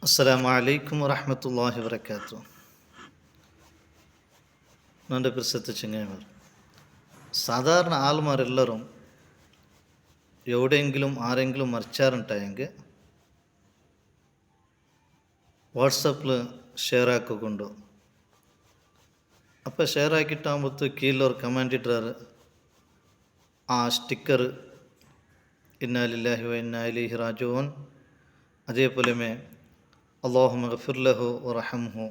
അസ്സലാമു അലൈക്കും വറഹ്മത്തുള്ളാഹി വബറകാതുഹു. എൻ്റെ പ്രിയപ്പെട്ട ചങ്ങായിമാർ, സാധാരണ ആൾമാരെല്ലാവരും എവിടെയെങ്കിലും ആരെങ്കിലും മരിച്ചാറുണ്ടായെങ്കിൽ വാട്സപ്പിൽ ഷെയർ ആക്കിക്കൊണ്ടു. അപ്പോൾ ഷെയർ ആക്കിയിട്ടാകുമ്പോൾ കീഴിലൊരു കമൻറ്റ് ഇട്ടാറ്, ആ സ്റ്റിക്കർ ഇന്നാ ലില്ലാഹി വ ഇന്നാ ഇലൈഹി റാജിഊൻ, അതേപോലെ അല്ലാഹുമ്മ ഗഫിർ ലഹു വറഹംഹു,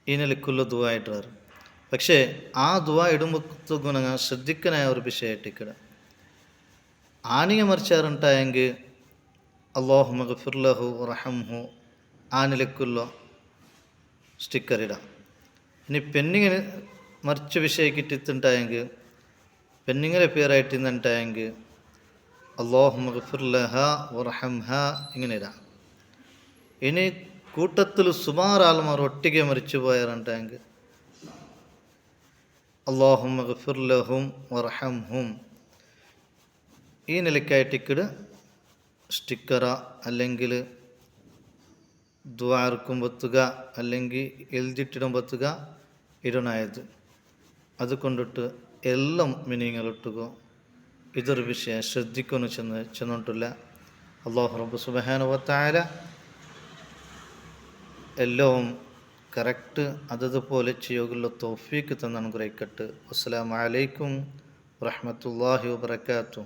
ഈ നിലക്കുള്ള ദുആ ഇട്ടാറ്. പക്ഷേ ആ ദുആ ഇടുമ്പോൾ ശ്രദ്ധിക്കനായ ഒരു വിഷയമായിട്ടിക്കട, ആണിയെ മറിച്ചാറുണ്ടായെങ്കിൽ അല്ലാഹുമ്മ ഗഫിർ ലഹു വറഹംഹു ആ നിലക്കുള്ള സ്റ്റിക്കർ ഇടാം. ഇനി പെണ്ണിങ്ങനെ മറിച്ച വിഷയക്കിട്ടിട്ടുണ്ടായെങ്കിൽ പെണ്ണിങ്ങനെ പേരായിട്ട് ഇന്നുണ്ടായെങ്കിൽ അല്ലാഹുമ്മ ഗഫിർ ലഹാ വറഹംഹ ഇങ്ങനെ ഇടാം. ഇനി കൂട്ടത്തിൽ സുമാർ ആൾമാർ ഒട്ടിಗೆ മരിച്ചു പോയാറുണ്ടെങ്കിൽ അല്ലാഹുമ്മ ഗഫിർ ലഹും വറഹംഹും ഈ നിലക്കായിട്ടിക്കട് സ്റ്റിക്കറ അല്ലെങ്കിൽ ദുആ ഇറക്കുമ്പത്തുക അല്ലെങ്കിൽ എഴുതിയിട്ടിടുമ്പത്തുക ഇടണായത്. അതുകൊണ്ടിട്ട് എല്ലാം മിനിങ്ങളിട്ടുകോ ഇതൊരു വിഷയം ശ്രദ്ധിക്കുന്നു ചെന്നിട്ടില്ല. അല്ലാഹു റബ്ബ് സുബ്ഹാനഹു വ തആല എല്ലാം കറക്റ്റ് അതതുപോലെ ചെയ്യുകയുള്ള തൗഫീക്ക് തന്നനുഗ്രഹിക്കട്ടെ. അസ്സലാമു അലൈക്കും വറഹ്മത്തുള്ളാഹി വബറകാതുഹു.